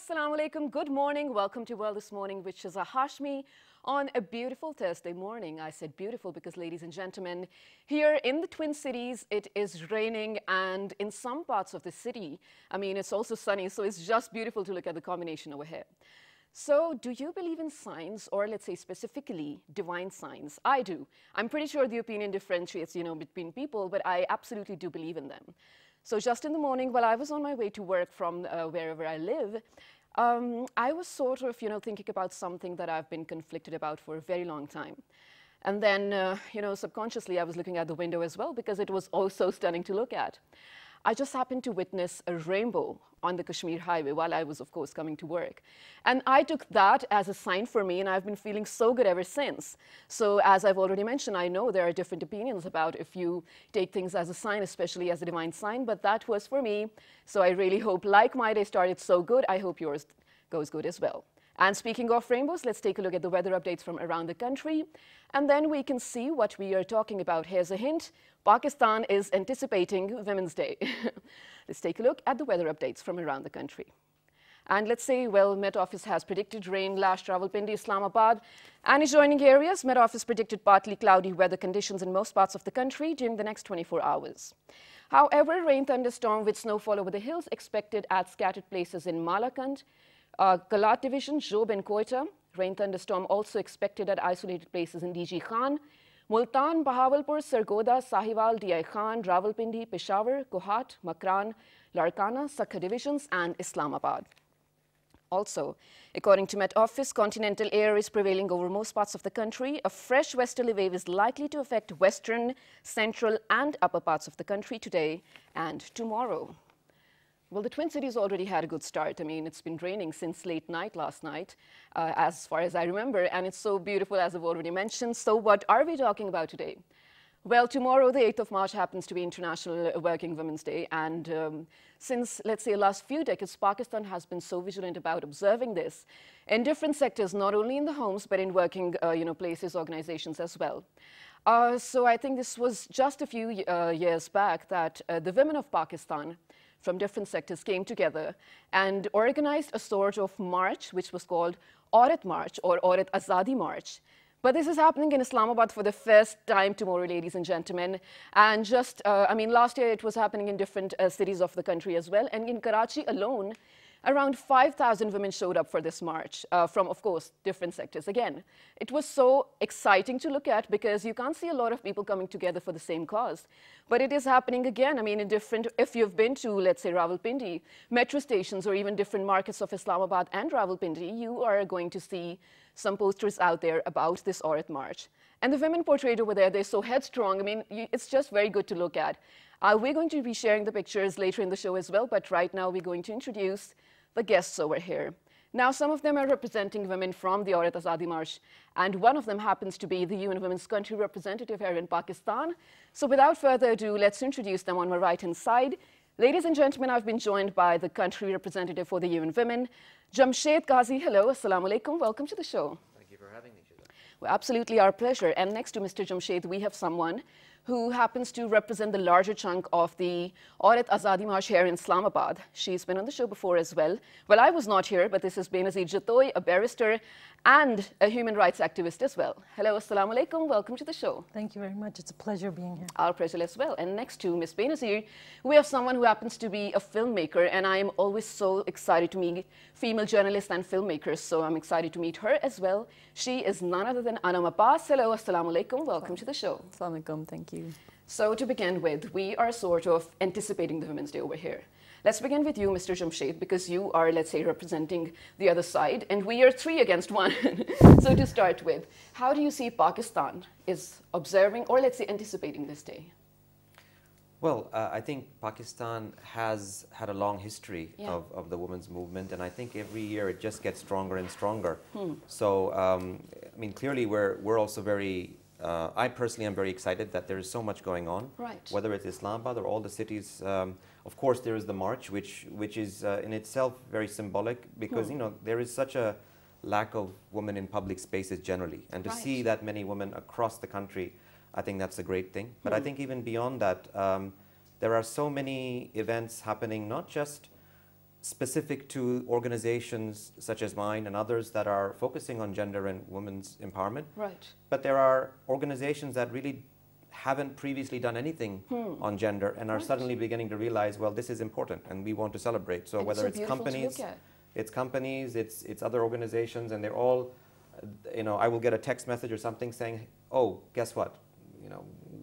assalamu alaikum. Good morning. Welcome to World This Morning, which is a Hashmi on a beautiful Thursday morning. I said beautiful because, ladies and gentlemen, here in the Twin Cities, it is raining, and in some parts of the city, I mean, it's also sunny, so it's just beautiful to look at the combination over here. So, do you believe in signs, or let's say specifically divine signs? I do. I'm pretty sure the opinion differentiates, between people, but I absolutely do believe in them. So just in the morning, while I was on my way to work from wherever I live, I was sort of, thinking about something that I've been conflicted about for a very long time. And then, subconsciously, I was looking at the window as well because it was also stunning to look at. I just happened to witness a rainbow on the Kashmir highway while I was, of course, coming to work. And I took that as a sign for me, and I've been feeling so good ever since. So as I've already mentioned, I know there are different opinions about if you take things as a sign, especially as a divine sign, but that was for me. So I really hope, like my day started so good, I hope yours goes good as well. And speaking of rainbows, let's take a look at the weather updates from around the country. And then we can see what we are talking about. Here's a hint. Pakistan is anticipating Women's Day. Let's take a look at the weather updates from around the country. And let's say, well, Met Office has predicted rain, Lash, Rawalpindi, Islamabad, and adjoining areas. Met Office predicted partly cloudy weather conditions in most parts of the country during the next 24 hours. However, rain thunderstorm with snowfall over the hills expected at scattered places in Malakand, Kalat Division, Job and Quetta. Rain thunderstorm also expected at isolated places in DG Khan, Multan, Bahawalpur, Sargodha, Sahiwal, DI Khan, Rawalpindi, Peshawar, Kohat, Makran, Larkana, Sakha divisions and Islamabad. Also, according to Met Office, continental air is prevailing over most parts of the country. A fresh westerly wave is likely to affect western, central and upper parts of the country today and tomorrow. Well, the Twin Cities already had a good start. I mean, it's been raining since late night last night, as far as I remember, and it's so beautiful, as I've already mentioned. So what are we talking about today? Well, tomorrow, the 8th of March, happens to be International Working Women's Day, and since, let's say, last few decades, Pakistan has been so vigilant about observing this in different sectors, not only in the homes, but in working, places, organizations as well. So I think this was just a few years back that the women of Pakistan from different sectors came together and organized a sort of march, which was called Aurat March or Aurat Azadi March. But this is happening in Islamabad for the first time tomorrow, ladies and gentlemen. And just, last year it was happening in different cities of the country as well. And in Karachi alone, around 5,000 women showed up for this march from, of course, different sectors. Again, it was so exciting to look at because you can't see a lot of people coming together for the same cause. But it is happening again. I mean, in different, if you've been to, let's say, Rawalpindi, metro stations or even different markets of Islamabad and Rawalpindi, you are going to see some posters out there about this Aurat March. And the women portrayed over there, they're so headstrong. I mean, it's just very good to look at. We're going to be sharing the pictures later in the show as well, but right now we're going to introduce the guests over here. Now, some of them are representing women from the Aurat Azadi March, and one of them happens to be the UN Women's Country representative here in Pakistan. So without further ado, let's introduce them on my right-hand side. Ladies and gentlemen, I've been joined by the country representative for the UN Women, Jamshed Ghazi. Hello, assalamu alaikum, welcome to the show. Thank you for having me, Shida. Well, absolutely our pleasure. And next to Mr. Jamshed, we have someone who happens to represent the larger chunk of the Aurat Azadi March here in Islamabad. She's been on the show before as well. Well, I was not here, but this is Benazir Jatoi, a barrister and a human rights activist as well. Hello, assalamu alaikum, welcome to the show. Thank you very much. It's a pleasure being here. Our pleasure as well. And next to Ms. Benazir, we have someone who happens to be a filmmaker, and I am always so excited to meet female journalists and filmmakers, so I'm excited to meet her as well. She is none other than Anam Abbas. Hello, assalamu alaikum, welcome to the show. Assalamu alaikum, thank you. So to begin with, we are sort of anticipating the Women's Day over here. Let's begin with you, Mr. Jamshed, because you are, let's say, representing the other side, and we are 3 against 1. So to start with, how do you see Pakistan is observing, or let's say anticipating this day? Well, I think Pakistan has had a long history of the women's movement, and I think every year it just gets stronger and stronger. So, I mean, clearly we're also very, I personally am very excited that there is so much going on, whether it's Islamabad or all the cities. Of course, there is the march, which is in itself very symbolic because, there is such a lack of women in public spaces generally. And to see that many women across the country, I think that's a great thing. But I think even beyond that, there are so many events happening, not just specific to organizations such as mine and others that are focusing on gender and women's empowerment. Right. But there are organizations that really haven't previously done anything on gender and are suddenly beginning to realize, well, this is important and we want to celebrate. So And whether it's companies, it's other organizations, and they're all, I will get a text message or something saying, oh, guess what?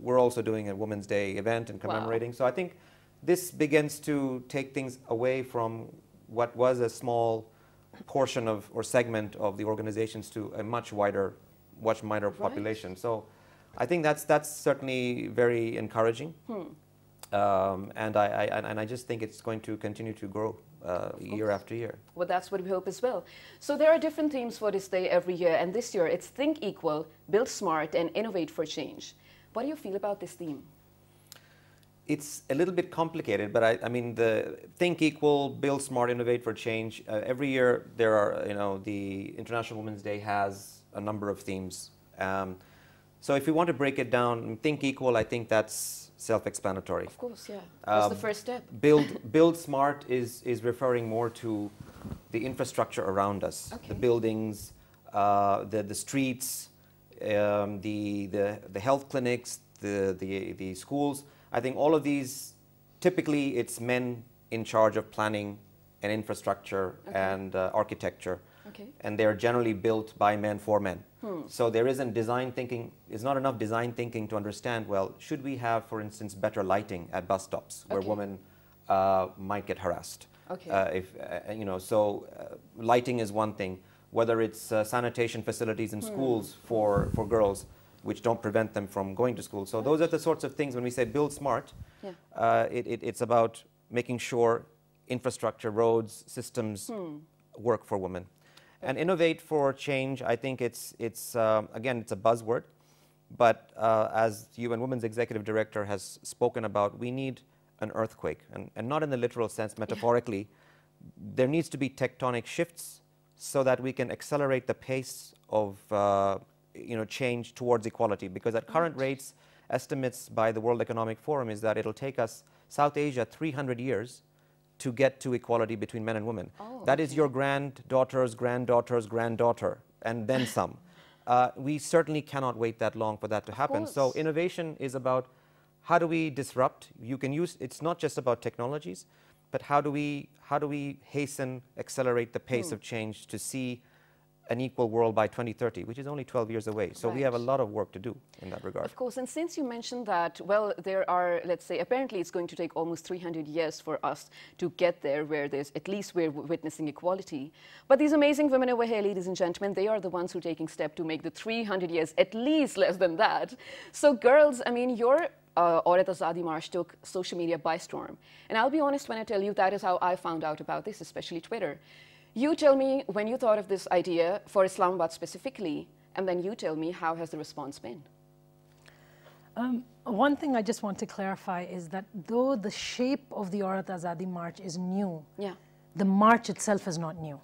We're also doing a Women's Day event and commemorating. Wow. So I think this begins to take things away from what was a small portion of or segment of the organizations to a much wider population. So I think that's certainly very encouraging, and I just think it's going to continue to grow year after year. Well, that's what we hope as well. So there are different themes for this day every year, and this year it's Think Equal, Build Smart, and Innovate for Change. What do you feel about this theme? It's a little bit complicated, but I mean, the Think Equal, Build Smart, Innovate for Change. Every year there are, the International Women's Day has a number of themes. So if you want to break it down, Think Equal, I think that's self-explanatory. Of course, yeah. That's the first step. Build Smart is referring more to the infrastructure around us, the buildings, the streets, the health clinics, the schools. I think all of these, typically it's men in charge of planning and infrastructure and architecture. And they're generally built by men for men. So there isn't design thinking, it's not enough design thinking to understand, well, should we have, for instance, better lighting at bus stops where women might get harassed? Lighting is one thing, whether it's sanitation facilities in schools for girls, which don't prevent them from going to school. So those are the sorts of things when we say build smart, it's about making sure infrastructure, roads, systems work for women. And innovate for change, I think it's again, it's a buzzword, but as UN Women's Executive Director has spoken about, we need an earthquake, and not in the literal sense, metaphorically. There needs to be tectonic shifts so that we can accelerate the pace of change towards equality, because at current rates, estimates by the World Economic Forum is that it'll take us, South Asia, 300 years to get to equality between men and women. That is your granddaughter's granddaughter's granddaughter, and then some. We certainly cannot wait that long for that to happen. So innovation is about how do we disrupt? You can use, it's not just about technologies, but how do we hasten, accelerate the pace of change to see an equal world by 2030, which is only 12 years away. So we have a lot of work to do in that regard. Of course, and since you mentioned that, well, there are, let's say, apparently it's going to take almost 300 years for us to get there, where there's, at least we're witnessing equality. But these amazing women over here, ladies and gentlemen, they are the ones who are taking steps to make the 300 years at least less than that. So girls, I mean, your Aurat Azadi March took social media by storm. And I'll be honest when I tell you that is how I found out about this, especially Twitter. You tell me when you thought of this idea for Islamabad specifically, and then you tell me how has the response been? One thing I just want to clarify is that though the shape of the Aurat Azadi March is new, the march itself is not new.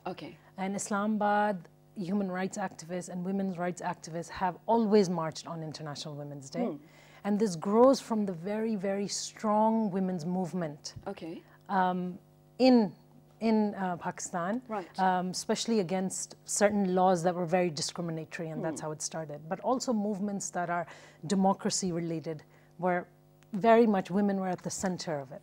And Islamabad human rights activists and women's rights activists have always marched on International Women's Day. And this grows from the very, very strong women's movement in Pakistan, especially against certain laws that were very discriminatory, and that's how it started. But also movements that are democracy related, where very much women were at the center of it.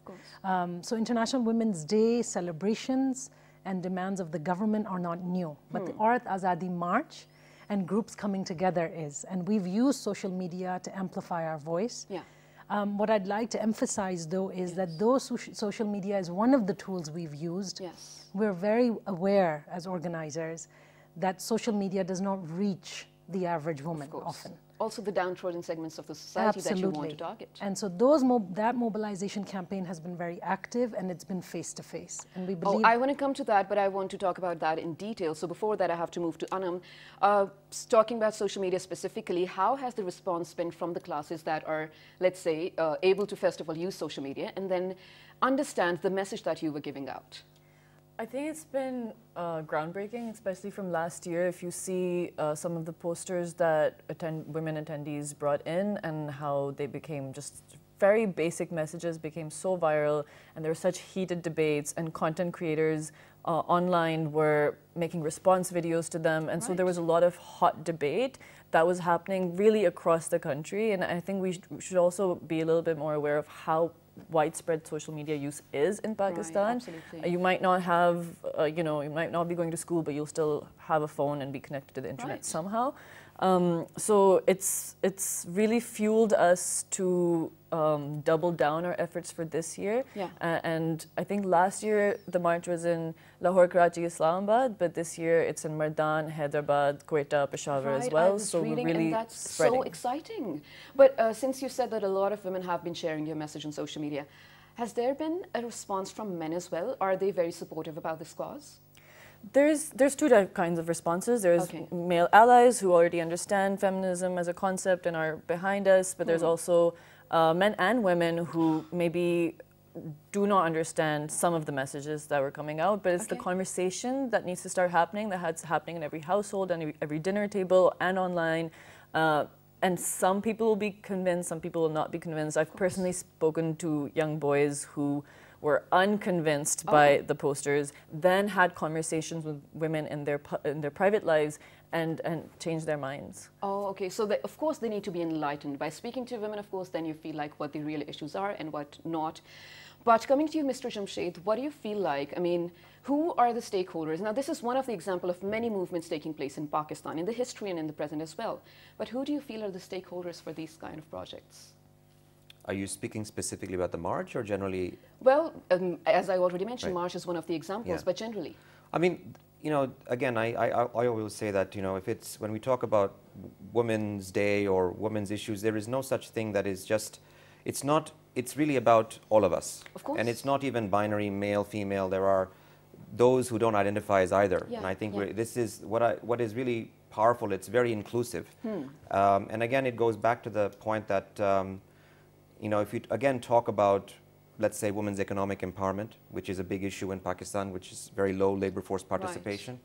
So International Women's Day celebrations and demands of the government are not new, but the Aurat Azadi March and groups coming together is. And we've used social media to amplify our voice. What I'd like to emphasize, though, is that though social media is one of the tools we've used, we're very aware as organizers that social media does not reach the average woman often. Also the downtrodden segments of the society that you want to target. And so that mobilization campaign has been very active, and it's been face-to-face. And we believe... I want to come to that, but I want to talk about that in detail. So before that, I have to move to Anam. Talking about social media specifically, how has the response been from the classes that are, let's say, able to first of all use social media and then understand the message that you were giving out? I think it's been groundbreaking, especially from last year. If you see some of the posters that women attendees brought in and how they became just very basic messages became so viral, and there were such heated debates, and content creators online were making response videos to them, and so there was a lot of hot debate that was happening really across the country. And I think we should also be a little bit more aware of how widespread social media use is in Pakistan. Absolutely. You might not have, you know, you might not be going to school, but you'll still have a phone and be connected to the internet somehow. So it's really fueled us to double down our efforts for this year. And I think last year the march was in Lahore, Karachi, Islamabad, but this year it's in Mardan, Hyderabad, Quetta, Peshawar as well. So we're really, and that's spreading. So exciting. But since you said that a lot of women have been sharing your message on social media, has there been a response from men as well? Are they very supportive about this cause? There's two kinds of responses. There's male allies who already understand feminism as a concept and are behind us, but there's also men and women who maybe do not understand some of the messages that were coming out, but it's the conversation that needs to start happening, that's happening in every household and every dinner table and online. And some people will be convinced, some people will not be convinced. I've personally spoken to young boys who were unconvinced by the posters, then had conversations with women in their private lives and changed their minds. Oh, okay. So of course they need to be enlightened. By speaking to women, of course, then you feel like what the real issues are and what not. But coming to you, Mr. Jamshed, what do you feel like? I mean, who are the stakeholders? Now, this is one of the examples of many movements taking place in Pakistan, in the history and in the present as well. But who do you feel are the stakeholders for these kind of projects? Are you speaking specifically about the march or generally? Well, as I already mentioned, march is one of the examples, but generally. I mean, you know, again, I always say that, you know, if it's, when we talk about Women's Day or women's issues, there is no such thing that is just, it's not, it's really about all of us. Of course. And it's not even binary, male, female. There are those who don't identify as either. And I think this is what is really powerful. It's very inclusive. And again, it goes back to the point that, you know, if you again talk about, let's say, women's economic empowerment, which is a big issue in Pakistan, which is very low labor force participation.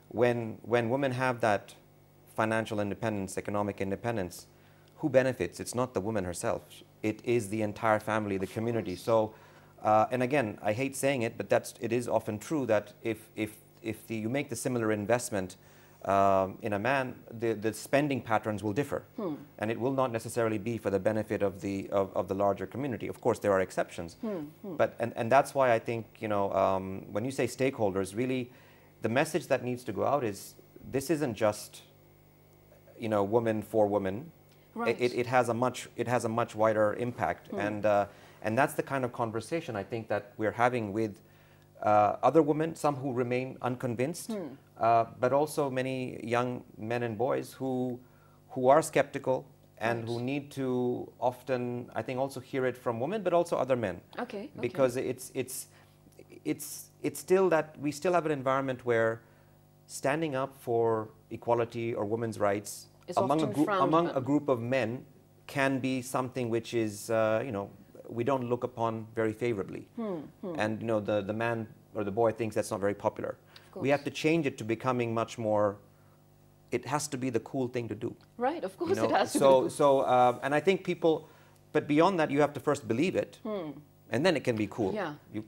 When women have that financial independence, economic independence, who benefits? It's not the woman herself. It is the entire family, the community. So, and again, I hate saying it, but it is often true that if you make the similar investment in a man, the spending patterns will differ, and it will not necessarily be for the benefit of the larger community. Of course, there are exceptions, but and that's why I think, you know, when you say stakeholders, really, the message that needs to go out is this isn't just, you know, woman for woman. It has a much wider impact, and that's the kind of conversation I think that we're having with other women, some who remain unconvinced, but also many young men and boys who are skeptical and who need to often, I think, also hear it from women, but also other men. Because it's still that we still have an environment where standing up for equality or women's rights among a group of men can be something which is, you know, we don't look upon very favorably. And, you know, the man or the boy thinks that's not very popular. We have to change it to becoming much more, it has to be the cool thing to do. Right, of course, you know? It has to be. And I think people, but beyond that, you have to first believe it. And then it can be cool.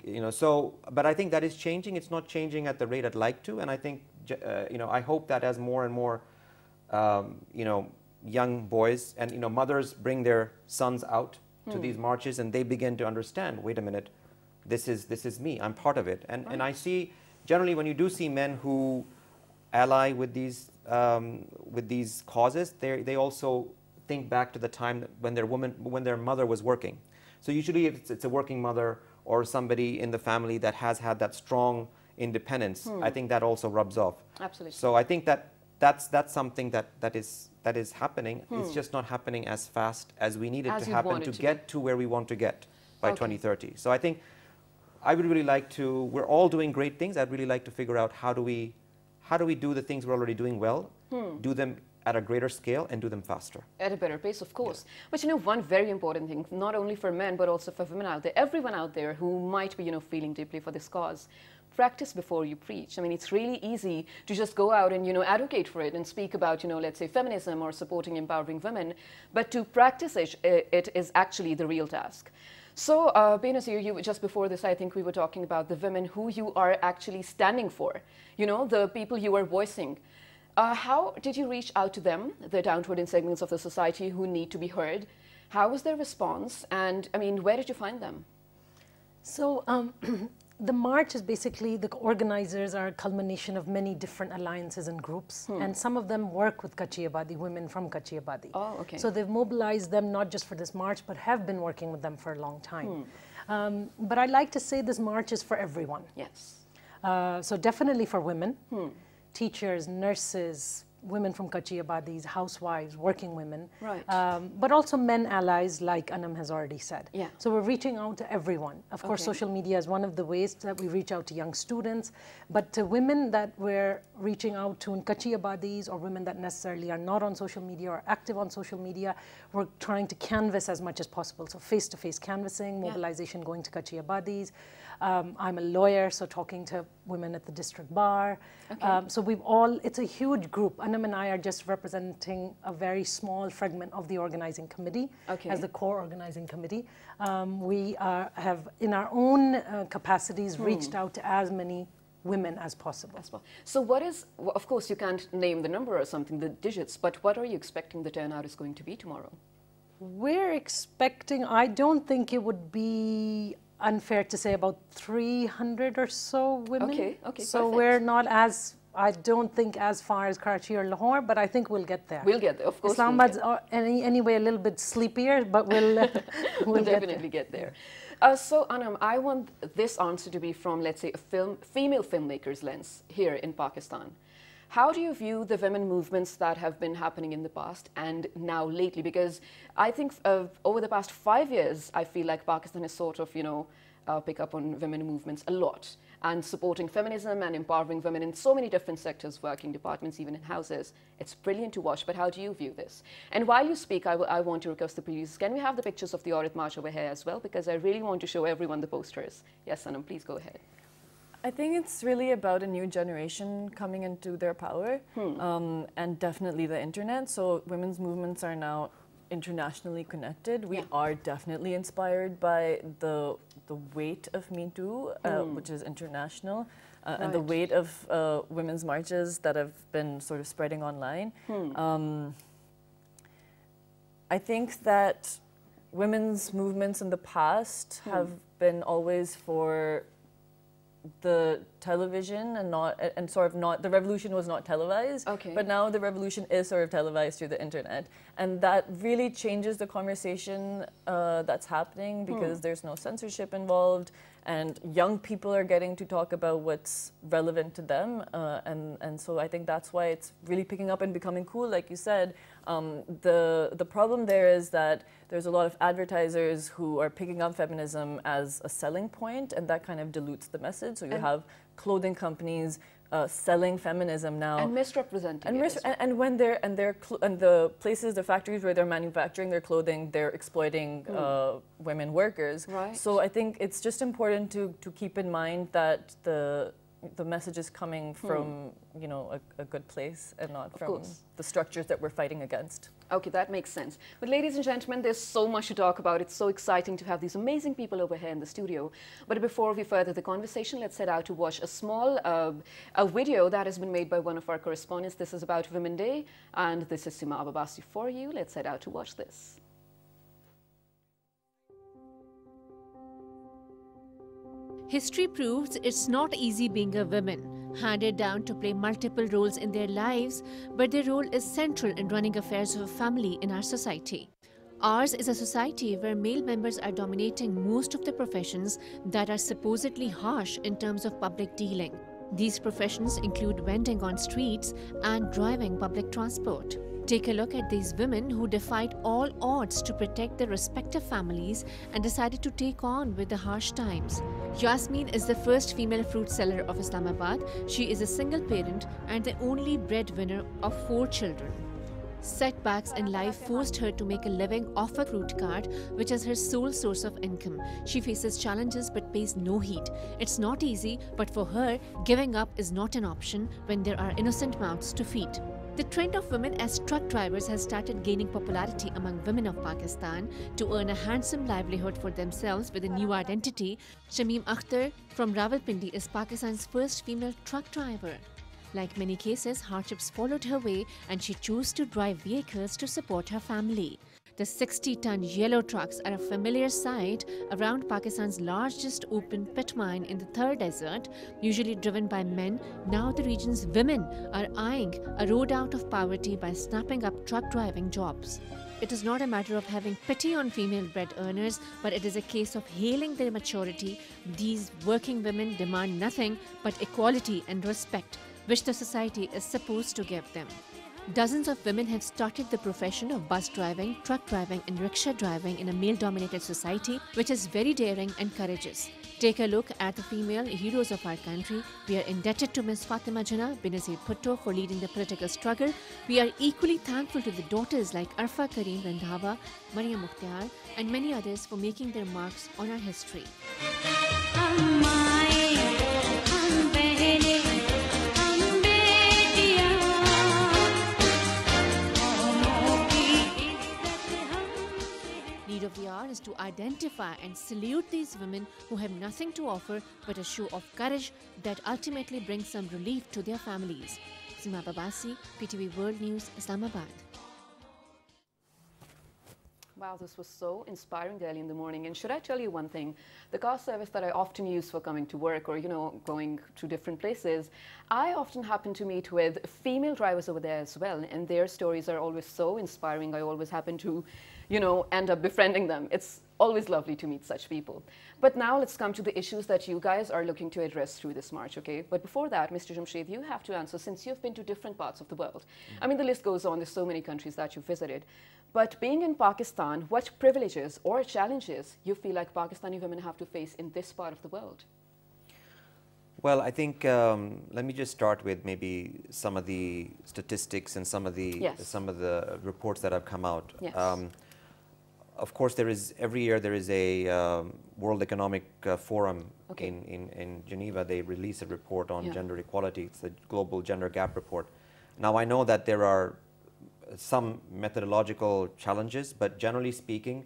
You know, so, but I think that is changing. It's not changing at the rate I'd like to. And I think, you know, I hope that as more and more, you know, young boys and, you know, mothers bring their sons out to these marches and they begin to understand, wait a minute, this is me, I'm part of it. And I see, generally, when you do see men who ally with these causes, they also think back to the time when their mother was working. So usually if it's a working mother or somebody in the family that has had that strong independence, I think that also rubs off. Absolutely. So I think that's something that is happening. It's just not happening as fast as we need it to happen to get to where we want to get by 2030. So I think I would really like to, we're all doing great things. I'd really like to figure out how do we do the things we're already doing well, do them at a greater scale and do them faster. At a better pace, of course. But you know, one very important thing, not only for men, but also for women out there, everyone out there who might be, you know, feeling deeply for this cause, practice before you preach. I mean, it's really easy to just go out and, advocate for it and speak about, let's say feminism or supporting empowering women, but to practice it is actually the real task. So, Benazir, you just before this, I think we were talking about the women who you are actually standing for, the people you are voicing. How did you reach out to them, the downward segments of the society who need to be heard? How was their response? And, I mean, where did you find them? So, the march is basically, the organizers are a culmination of many different alliances and groups, and some of them work with Kachi Abadi, women from Kachi Abadi. Oh, okay. So they've mobilized them not just for this march, but have been working with them for a long time. But I like to say this march is for everyone. Yes. So definitely for women, teachers, nurses, women from Kachi Abadis, housewives, working women, right. But also men allies, like Anam has already said. Yeah. So we're reaching out to everyone. Of course, social media is one of the ways that we reach out to young students, but to women that we're reaching out to in Kachi Abadis, or women that necessarily are not on social media or active on social media, we're trying to canvass as much as possible. So face-to-face canvassing, mobilization, going to Kachi Abadis. I'm a lawyer, so talking to women at the district bar. So it's a huge group. Anam and I are just representing a very small fragment of the organizing committee as the core organizing committee. We have, in our own capacities, reached out to as many women as possible. So what is, of course you can't name the number or something, the digits, but what are you expecting the turnout is going to be tomorrow? We're expecting, I don't think it would be unfair to say about 300 or so women. Okay, so perfect. We're not as, I don't think as far as Karachi or Lahore, but I think we'll get there. We'll get there, of course. Islamabad's anyway a little bit sleepier, but we'll definitely get there. So Anam, I want this answer to be from, let's say, a female filmmaker's lens here in Pakistan. How do you view the women movements that have been happening in the past and now lately? Because I think over the past 5 years, I feel like Pakistan has sort of, pick up on women movements a lot and supporting feminism and empowering women in so many different sectors, working departments, even in houses. It's brilliant to watch, but how do you view this? And while you speak, I want to request the producers, can we have the pictures of the Aurat March over here as well? Because I really want to show everyone the posters. Yes, Anam, please go ahead. I think it's really about a new generation coming into their power, and definitely the internet. So women's movements are now internationally connected. We are definitely inspired by the weight of Me Too, which is international, and the weight of women's marches that have been sort of spreading online. I think that women's movements in the past have been always for the television and sort of not, the revolution was not televised, but now the revolution is sort of televised through the internet, and that really changes the conversation that's happening, because there's no censorship involved, and young people are getting to talk about what's relevant to them, and so I think that's why it's really picking up and becoming cool, like you said. The problem there is that there's a lot of advertisers who are picking up feminism as a selling point, and that kind of dilutes the message. So you have clothing companies selling feminism now and misrepresenting it. And when the places, the factories where they're manufacturing their clothing, they're exploiting women workers. Right. So I think it's just important to keep in mind that the message is coming from, a good place and not from the structures that we're fighting against. Okay, that makes sense. But ladies and gentlemen, there's so much to talk about. It's so exciting to have these amazing people over here in the studio. But before we further the conversation, let's head out to watch a small a video that has been made by one of our correspondents. This is about Women's Day, and this is Sima Ababasi for you. Let's head out to watch this. History proves it's not easy being a woman, handed down to play multiple roles in their lives, but their role is central in running affairs of a family in our society. Ours is a society where male members are dominating most of the professions that are supposedly harsh in terms of public dealing. These professions include vending on streets and driving public transport. Take a look at these women who defied all odds to protect their respective families and decided to take on with the harsh times. Yasmin is the first female fruit seller of Islamabad. She is a single parent and the only breadwinner of 4 children. Setbacks in life forced her to make a living off a fruit cart, which is her sole source of income. She faces challenges but pays no heed. It's not easy, but for her, giving up is not an option when there are innocent mouths to feed. The trend of women as truck drivers has started gaining popularity among women of Pakistan to earn a handsome livelihood for themselves with a new identity. Shameem Akhtar from Rawalpindi is Pakistan's first female truck driver. Like many cases, hardships followed her way and she chose to drive vehicles to support her family. The 60-ton yellow trucks are a familiar sight around Pakistan's largest open pit mine in the Thar Desert, usually driven by men. Now the region's women are eyeing a road out of poverty by snapping up truck driving jobs. It is not a matter of having pity on female bread earners, but it is a case of hailing their maturity. These working women demand nothing but equality and respect, which the society is supposed to give them. Dozens of women have started the profession of bus driving, truck driving and rickshaw driving in a male-dominated society, which is very daring and courageous. Take a look at the female heroes of our country. We are indebted to Ms. Fatima Jinnah, Benazir Bhutto for leading the political struggle. We are equally thankful to the daughters like Arfa Kareem Randhawa, Maryam Mukhtar and many others for making their marks on our history. Need of the hour is to identify and salute these women who have nothing to offer but a show of courage that ultimately brings some relief to their families. Sima Babasi, PTV World News, Islamabad. Wow, this was so inspiring early in the morning. And should I tell you one thing? The car service that I often use for coming to work or, going to different places, I often happen to meet with female drivers over there as well. And their stories are always so inspiring. I always happen to, end up befriending them. It's always lovely to meet such people. But now let's come to the issues that you guys are looking to address through this march, okay? But before that, Mr. Jamshed, you have to answer, since you've been to different parts of the world. I mean, the list goes on. There's so many countries that you've visited. But being in Pakistan, what privileges or challenges you feel like Pakistani women have to face in this part of the world? Well, I think let me just start with maybe some of the statistics and some of the reports that have come out. Yes. Of course, every year there is a World Economic Forum in Geneva. They release a report on gender equality. It's the Global Gender Gap Report. Now, I know that there are some methodological challenges, but generally speaking,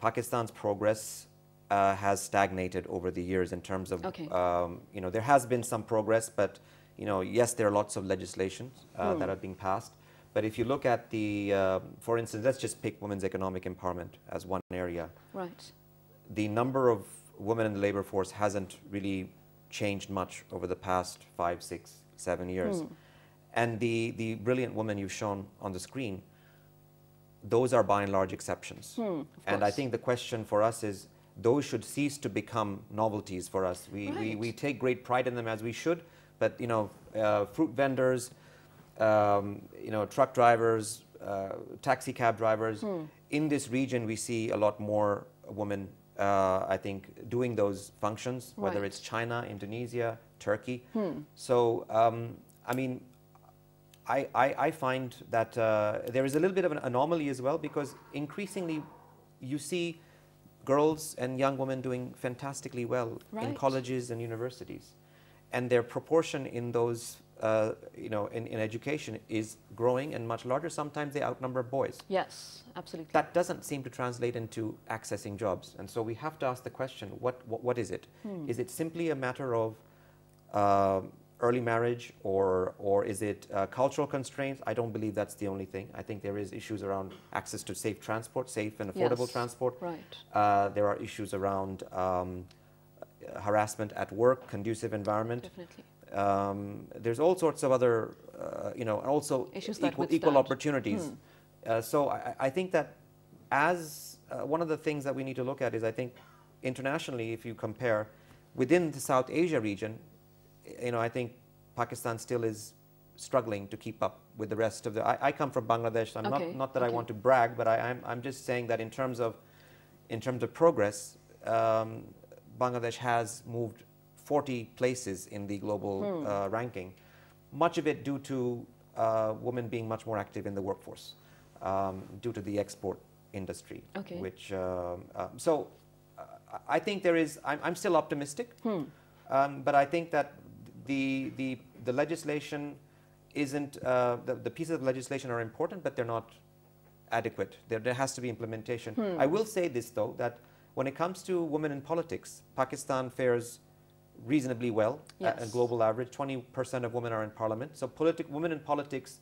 Pakistan's progress has stagnated over the years in terms of, there has been some progress, but, yes, there are lots of legislations that are being passed. But if you look at the, for instance, let's just pick women's economic empowerment as one area. Right. The number of women in the labor force hasn't really changed much over the past 5, 6, 7 years. And the brilliant women you've shown on the screen, those are by and large exceptions. And I think the question for us is, those should cease to become novelties for us. We take great pride in them, as we should, but fruit vendors, truck drivers, taxi cab drivers, in this region we see a lot more women, I think, doing those functions, whether it's China, Indonesia, Turkey. So, I mean, I find that there is a little bit of an anomaly as well, because increasingly you see girls and young women doing fantastically well in colleges and universities. And their proportion in those, in education is growing and much larger. Sometimes they outnumber boys. Yes, absolutely. That doesn't seem to translate into accessing jobs. And so we have to ask the question, what is it? Is it simply a matter of early marriage, or is it cultural constraints? I don't believe that's the only thing. I think there is issues around access to safe transport, safe and affordable transport. Right. There are issues around harassment at work, conducive environment. Definitely. There's all sorts of other, also issues equal opportunities. So I think that as one of the things that we need to look at is, I think internationally, if you compare within the South Asia region, I think Pakistan still is struggling to keep up with the rest of the. I come from Bangladesh. I'm not that I want to brag, but I'm just saying that in terms of progress, Bangladesh has moved 40 places in the global ranking. Much of it due to women being much more active in the workforce due to the export industry. Okay. Which, so I think there is, I'm still optimistic, but I think that the legislation isn't, the pieces of legislation are important, but they're not adequate. There has to be implementation. I will say this though, that when it comes to women in politics, Pakistan fares reasonably well at a global average. 20% of women are in parliament. So women in politics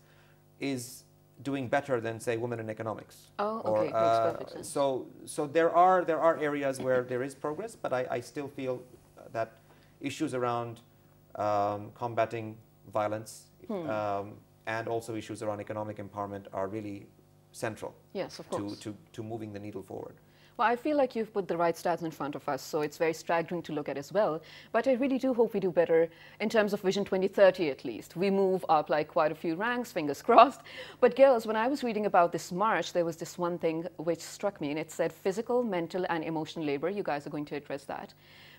is doing better than, say, women in economics. Oh, okay, makes perfect sense. So there are areas where there is progress, but I still feel that issues around combating violence and also issues around economic empowerment are really central. Yes, of course. To moving the needle forward. Well, I feel like you've put the right stats in front of us, so it's very staggering to look at as well. But I really do hope we do better in terms of Vision 2030 at least. We move up like quite a few ranks, fingers crossed. But girls, when I was reading about this march, there was this one thing which struck me, and it said physical, mental, and emotional labor. You guys are going to address that,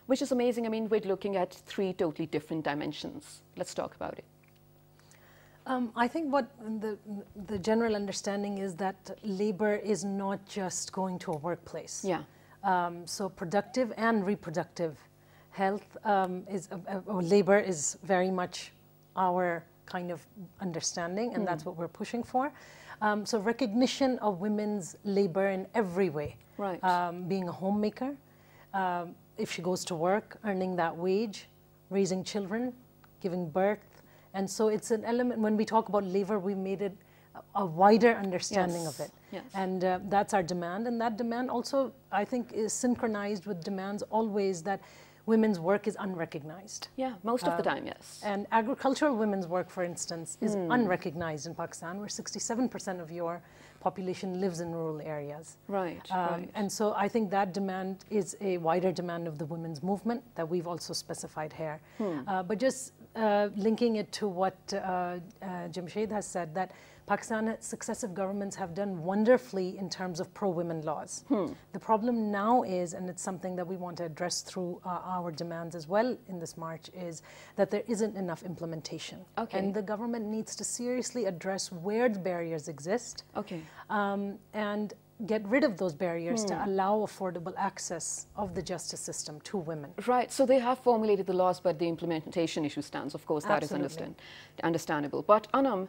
which is amazing. I mean, we're looking at 3 totally different dimensions. Let's talk about it. I think what the general understanding is that labor is not just going to a workplace. Yeah. So productive and reproductive health labor is very much our kind of understanding, and that's what we're pushing for. So recognition of women's labor in every way. Right. Being a homemaker, if she goes to work, earning that wage, raising children, giving birth. And so it's an element, when we talk about labor, we made it a wider understanding of it. Yes. And that's our demand. And that demand also, I think, is synchronized with demands always that women's work is unrecognized. Yeah, most of the time, yes. And agricultural women's work, for instance, is unrecognized in Pakistan, where 67% of your population lives in rural areas. Right, right. And so I think that demand is a wider demand of the women's movement that we've also specified here. But just linking it to what Jamshed has said, that Pakistan's successive governments have done wonderfully in terms of pro-women laws. The problem now is, and it's something that we want to address through our demands as well in this march, is that there isn't enough implementation. Okay. And the government needs to seriously address where the barriers exist. Okay. And get rid of those barriers to allow affordable access of the justice system to women. Right, so they have formulated the laws, but the implementation issue stands. Of course, that Absolutely. is understandable. But Anam,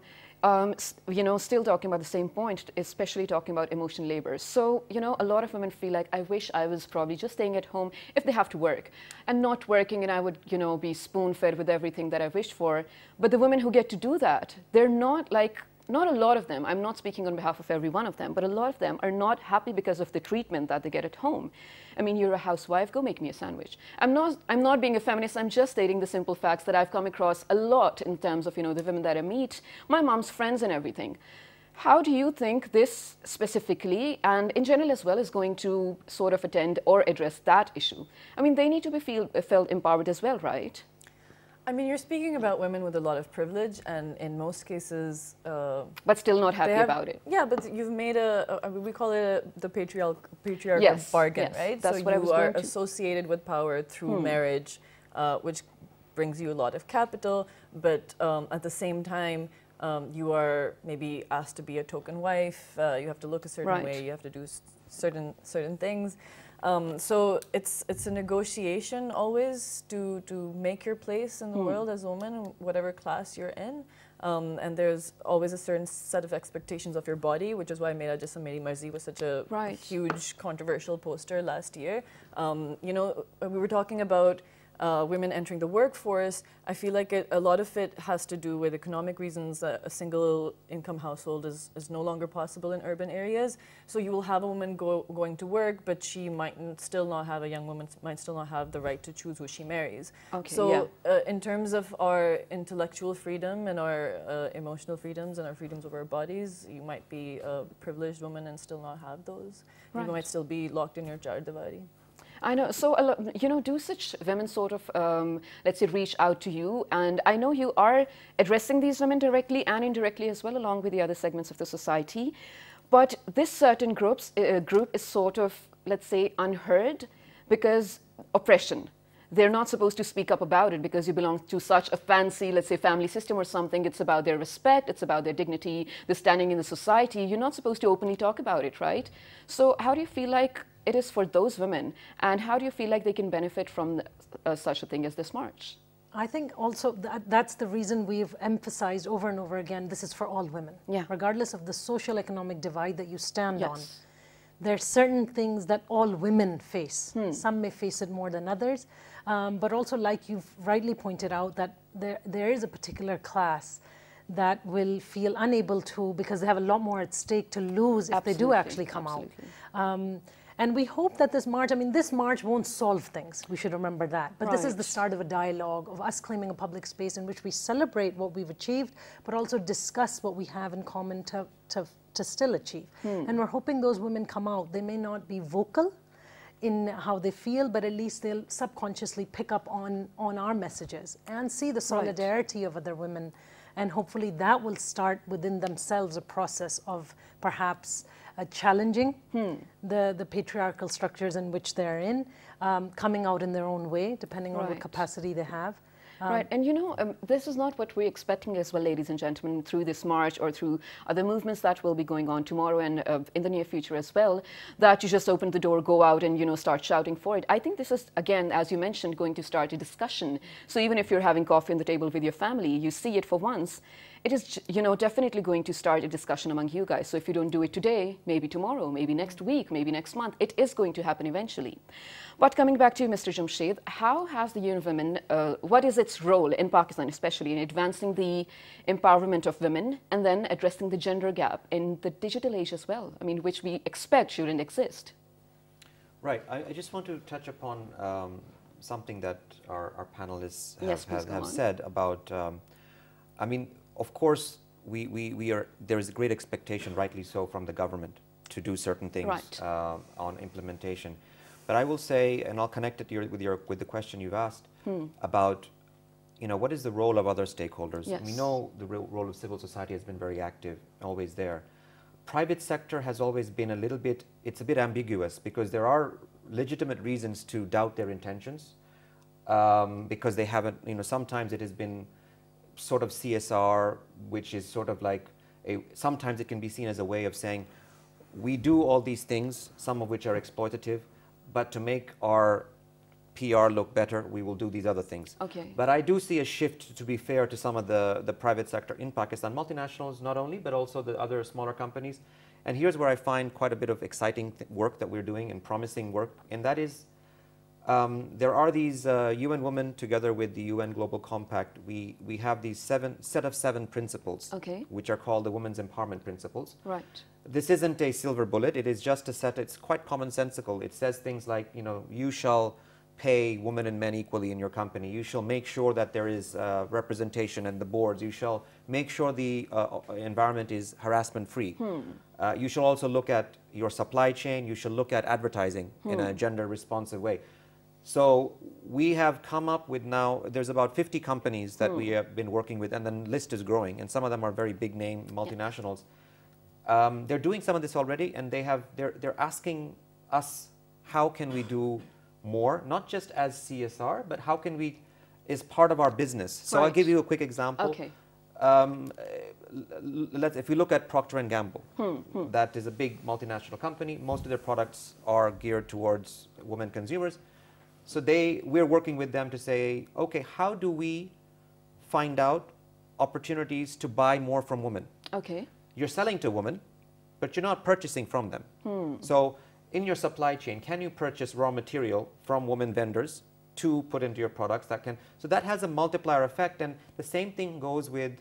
you know, still talking about the same point, especially talking about emotional labor. So, you know, a lot of women feel like, I wish I was probably just staying at home if they have to work and not working, and I would, you know, be spoon-fed with everything that I wished for. But the women who get to do that, they're not like, not a lot of them, I'm not speaking on behalf of every one of them, but a lot of them are not happy because of the treatment that they get at home. I mean, you're a housewife, go make me a sandwich. I'm not being a feminist, I'm just stating the simple facts that I've come across a lot in terms of, you know, the women that I meet, my mom's friends and everything. How do you think this specifically, and in general as well, is going to sort of attend or address that issue? I mean, they need to be felt empowered as well, right? I mean, you're speaking about women with a lot of privilege, and in most cases... but still not happy about it. Yeah, but you've made we call it the patriarchal yes, bargain, yes, right? That's so what you are associated with power through marriage, which brings you a lot of capital, but at the same time, you are maybe asked to be a token wife, you have to look a certain way, you have to do certain things. So it's a negotiation always to make your place in the world as a woman, whatever class you're in. And there's always a certain set of expectations of your body, which is why Mera Jism Meri Marzi was such a huge controversial poster last year. You know, we were talking about women entering the workforce. I feel like a lot of it has to do with economic reasons. A single income household is no longer possible in urban areas. So you will have a woman going to work, but she might still not have, a young woman might still not have the right to choose who she marries. Okay, so in terms of our intellectual freedom and our emotional freedoms and our freedoms of our bodies, you might be a privileged woman and still not have those. You might still be locked in your char diwari. I know. So, you know, do such women sort of, let's say, reach out to you? And I know you are addressing these women directly and indirectly as well, along with the other segments of the society. But this certain group is sort of, let's say, unheard because oppression. they're not supposed to speak up about it because you belong to such a fancy, let's say, family system or something. It's about their respect, it's about their dignity, their standing in the society. You're not supposed to openly talk about it, right? So how do you feel like it is for those women, and how do you feel like they can benefit from such a thing as this march? I think also that's the reason we've emphasized over and over again, this is for all women. Yeah. Regardless of the social economic divide that you stand Yes. on. There are certain things that all women face. Some may face it more than others, but also like you've rightly pointed out that there is a particular class that will feel unable to, because they have a lot more at stake to lose if they do actually come out. And we hope that this march, I mean, this march won't solve things. We should remember that. But this is the start of a dialogue, of us claiming a public space in which we celebrate what we've achieved, but also discuss what we have in common to still achieve. And we're hoping those women come out. They may not be vocal in how they feel, but at least they'll subconsciously pick up on our messages and see the solidarity of other women. And hopefully that will start within themselves a process of perhaps challenging the patriarchal structures in which they're in, coming out in their own way, depending on what capacity they have. Right, and you know, this is not what we're expecting as well, ladies and gentlemen, through this march or through other movements that will be going on tomorrow and in the near future as well, that you just open the door, go out and, you know, start shouting for it. I think this is, again, as you mentioned, going to start a discussion. So even if you're having coffee on the table with your family, you see it for once, it is, you know, definitely going to start a discussion among you guys. So if you don't do it today, maybe tomorrow, maybe next week, maybe next month, it is going to happen eventually. But coming back to you, Mr. Jamshed, how has the Union of Women, what is its role in Pakistan, especially in advancing the empowerment of women and then addressing the gender gap in the digital age as well? I mean, which we expect shouldn't exist. Right. I just want to touch upon something that our panelists have said about, I mean, of course, there is a great expectation, rightly so, from the government to do certain things on implementation. But I will say, and I'll connect it with the question you've asked about, you know, what is the role of other stakeholders? Yes. We know the role of civil society has been very active, always there. Private sector has always been a little bit, it's a bit ambiguous because there are legitimate reasons to doubt their intentions because they haven't, you know, sometimes it has been sort of CSR, which is sort of like, sometimes it can be seen as a way of saying, we do all these things, some of which are exploitative, but to make our PR look better, we will do these other things. Okay. But I do see a shift, to be fair, to some of the private sector in Pakistan, multinationals not only, but also the other smaller companies. And here's where I find quite a bit of exciting work that we're doing and promising work, and that is there are these UN Women together with the UN Global Compact. We have these set of seven principles, which are called the Women's Empowerment Principles. Right. This isn't a silver bullet. It is just a set. It's quite commonsensical. It says things like, you know, you shall pay women and men equally in your company. You shall make sure that there is representation in the boards. You shall make sure the environment is harassment-free. You shall also look at your supply chain. You shall look at advertising in a gender-responsive way. So we have come up with now, there's about 50 companies that we have been working with, and the list is growing, and some of them are very big name multinationals. They're doing some of this already, and they're asking us, how can we do more, not just as CSR, but how can we, is part of our business. So I'll give you a quick example. Okay. If we look at Procter & Gamble, that is a big multinational company. Most of their products are geared towards women consumers. So we're working with them to say, okay, how do we find out opportunities to buy more from women? Okay. You're selling to women, but you're not purchasing from them. So in your supply chain, can you purchase raw material from women vendors to put into your products? So that has a multiplier effect, and the same thing goes with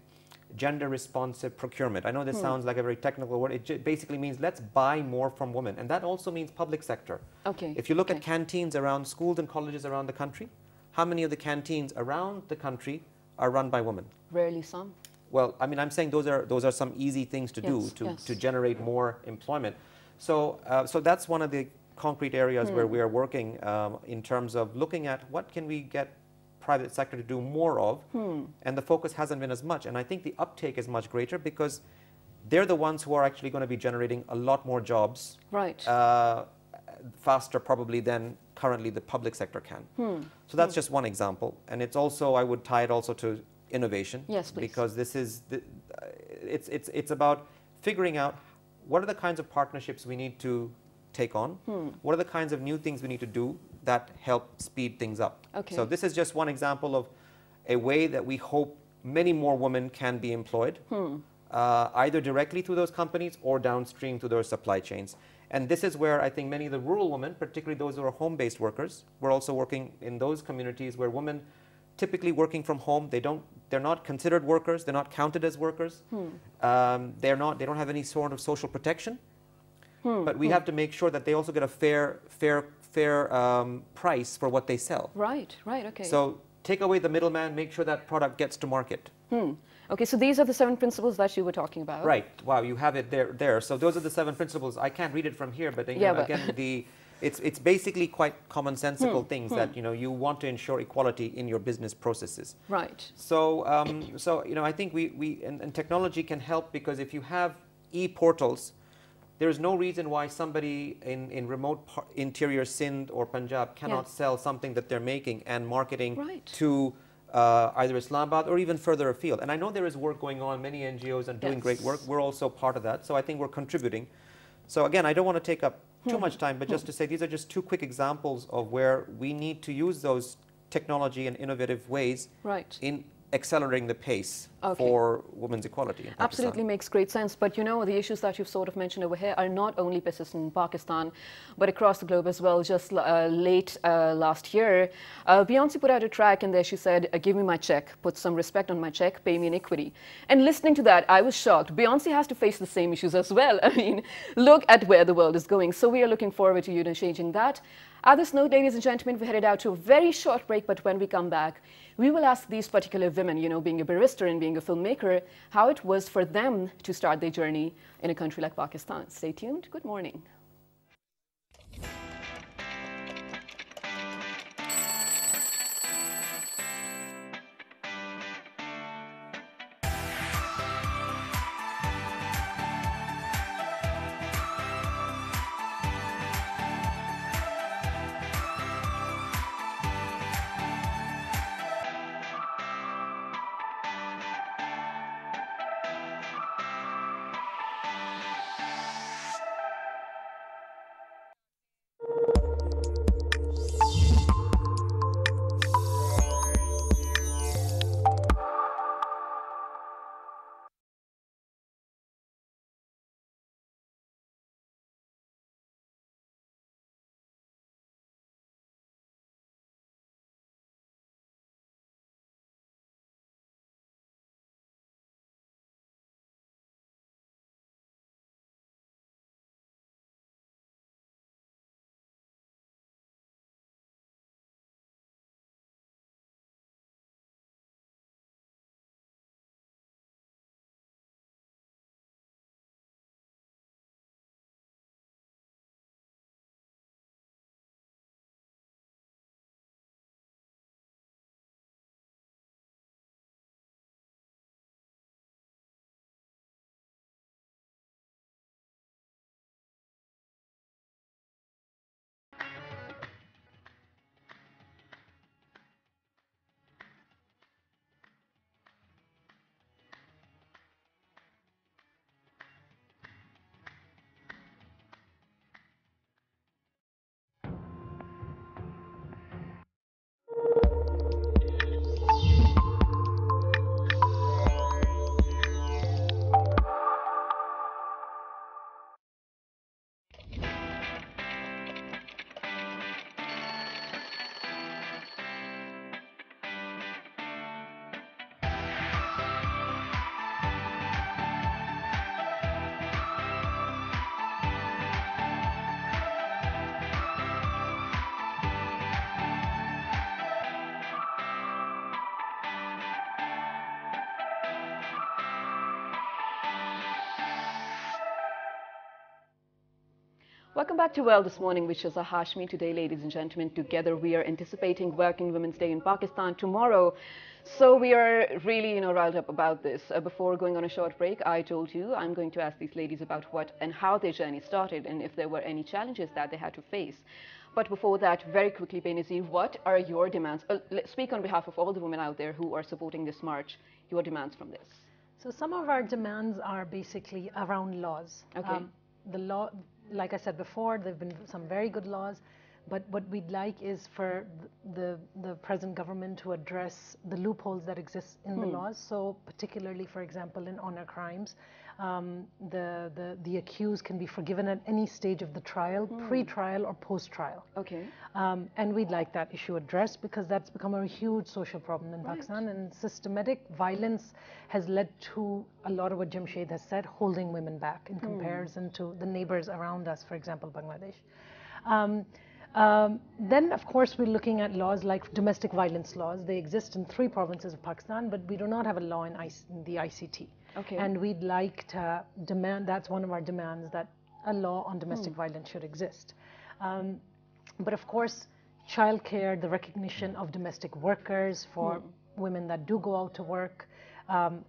gender responsive procurement. I know this sounds like a very technical word. It basically means let's buy more from women, and that also means public sector. Okay. If you look at canteens around schools and colleges around the country, how many of the canteens around the country are run by women? Rarely some. Well, I mean, I'm saying those are some easy things to do to generate more employment. So, so that's one of the concrete areas where we are working in terms of looking at what can we get private sector to do more of, and the focus hasn't been as much. And I think the uptake is much greater because they're the ones who are actually going to be generating a lot more jobs faster probably than currently the public sector can. So that's just one example. And it's also, I would tie it also to innovation. Yes, please. Because this is, it's about figuring out what are the kinds of partnerships we need to take on, what are the kinds of new things we need to do that help speed things up. Okay. So this is just one example of a way that we hope many more women can be employed, either directly through those companies or downstream through their supply chains. And this is where I think many of the rural women, particularly those who are home-based workers, we're also working in those communities where women typically working from home, they're not considered workers, they're not counted as workers, they don't have any sort of social protection. But we have to make sure that they also get a fair price for what they sell. Right, okay. So take away the middleman, make sure that product gets to market. Okay, so these are the 7 principles that you were talking about. Right. Wow, you have it there. So those are the 7 principles. I can't read it from here, but, again, it's basically quite commonsensical things that you want to ensure equality in your business processes. Right. So I think and technology can help, because if you have e-portals, there is no reason why somebody in remote interior Sindh or Punjab cannot sell something that they're making and marketing to either Islamabad or even further afield. And I know there is work going on, many NGOs are doing great work. We're also part of that. So I think we're contributing. So again, I don't want to take up too much time, but just to say these are just 2 quick examples of where we need to use those technology and innovative ways in accelerating the pace for women's equality in Pakistan. Absolutely makes great sense. But the issues that you've sort of mentioned over here are not only persistent in Pakistan, but across the globe as well. Just late last year, Beyonce put out a track and there she said, give me my check, put some respect on my check, pay me in equity. And listening to that, I was shocked. Beyonce has to face the same issues as well. I mean, look at where the world is going. So we are looking forward to changing that. At this note, ladies and gentlemen, we're headed out to a very short break, but when we come back, we will ask these particular women, being a barrister and being a filmmaker, how it was for them to start their journey in a country like Pakistan. Stay tuned. Good morning. Welcome back to Well This Morning, which is a Hashmi. Today, ladies and gentlemen, together we are anticipating Working Women's Day in Pakistan tomorrow. So we are really, riled up about this. Before going on a short break, I told you I'm going to ask these ladies about what and how their journey started and if there were any challenges that they had to face. But before that, very quickly, Benazir, what are your demands? Let's speak on behalf of all the women out there who are supporting this march, your demands from this. So some of our demands are basically around laws. Okay. The law, like I said before, there have been some very good laws, but what we'd like is for the present government to address the loopholes that exist in the laws. So particularly, for example, in honor crimes, the accused can be forgiven at any stage of the trial, pre-trial or post-trial. Okay. And we'd like that issue addressed because that's become a huge social problem in Pakistan, and systematic violence has led to a lot of what Jamshed has said, holding women back in comparison to the neighbors around us, for example, Bangladesh. Then, of course, we're looking at laws like domestic violence laws. They exist in 3 provinces of Pakistan, but we do not have a law in the ICT. Okay. And we'd like to demand, that's one of our demands, that a law on domestic violence should exist. But of course, childcare, the recognition of domestic workers for women that do go out to work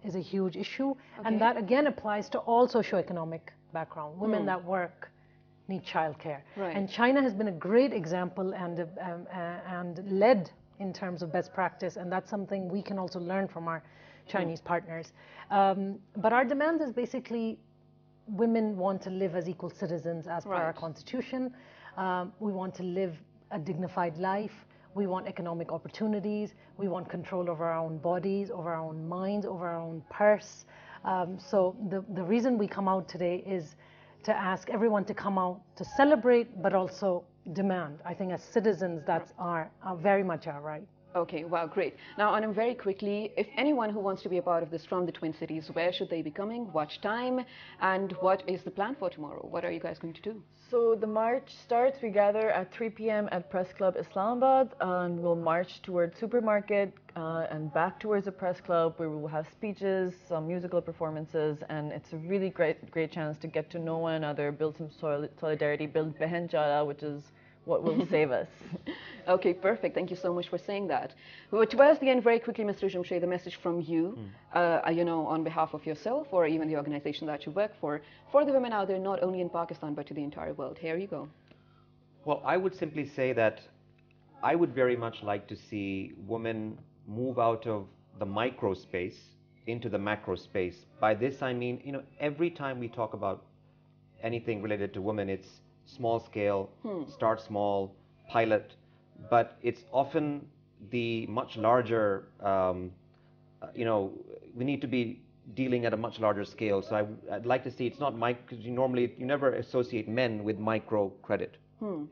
is a huge issue. Okay. And that again applies to all socioeconomic background. Women that work need childcare. Right. And China has been a great example and led in terms of best practice, and that's something we can also learn from our Chinese partners. But our demand is basically women want to live as equal citizens as per our constitution. We want to live a dignified life. We want economic opportunities. We want control over our own bodies, over our own minds, over our own purse. So the reason we come out today is to ask everyone to come out to celebrate, but also demand. I think as citizens, that's very much our right. Okay, wow, great. Now, Anam, very quickly, if anyone who wants to be a part of this from the Twin Cities, where should they be coming, what time, and what is the plan for tomorrow? What are you guys going to do? So the march starts, we gather at 3 p.m. at Press Club Islamabad, and we'll march towards Supermarket and back towards the Press Club, where we will have speeches, some musical performances, and it's a really great chance to get to know one another, build some solidarity, build Behen Chara, which is what will save us. Okay, perfect. Thank you so much for saying that. Well, towards the end, very quickly, Mr. Jamshed, the message from you, you know, on behalf of yourself or even the organization that you work for the women out there, not only in Pakistan, but to the entire world. Here you go. Well, I would simply say that I would very much like to see women move out of the micro space into the macro space. By this, I mean, you know, every time we talk about anything related to women, it's small scale, start small, pilot, but it's often the much larger, you know, we need to be dealing at a much larger scale. So I'd like to see it's not because you never associate men with micro credit.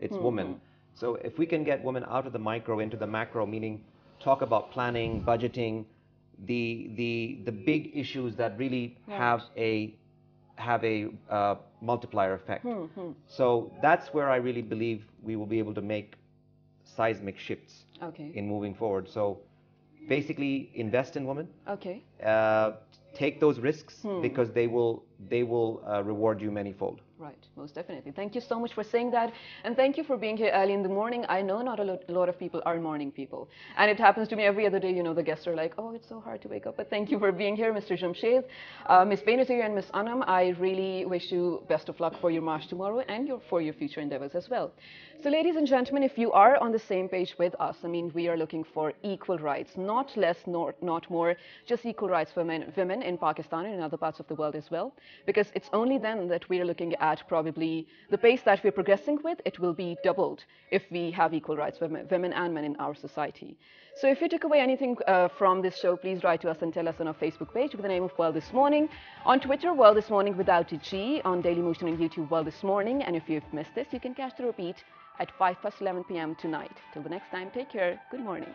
It's women. So if we can get women out of the micro into the macro, meaning talk about planning, budgeting, the big issues that really have a multiplier effect. So that's where I really believe we will be able to make seismic shifts in moving forward. So basically invest in women. Okay. Take those risks because they will reward you manyfold. Right, most definitely. Thank you so much for saying that. And thank you for being here early in the morning. I know not a lot of people are morning people. And it happens to me every other day. You know, the guests are like, oh, it's so hard to wake up. But thank you for being here, Mr. Jamshed. Ms. Benazir and Ms. Anam, I really wish you best of luck for your march tomorrow and for your future endeavors as well. So ladies and gentlemen, if you are on the same page with us, I mean, we are looking for equal rights, not less, not more, just equal rights for women in Pakistan and in other parts of the world as well. Because it's only then that we are looking at probably the pace that we're progressing with, it will be doubled if we have equal rights for women and men in our society. So if you took away anything from this show, please write to us and tell us on our Facebook page with the name of World This Morning, on Twitter, World This Morning without a G, on Daily Motion and YouTube, World This Morning. And if you've missed this, you can catch the repeat at 11 p.m. tonight. Till the next time, take care. Good morning.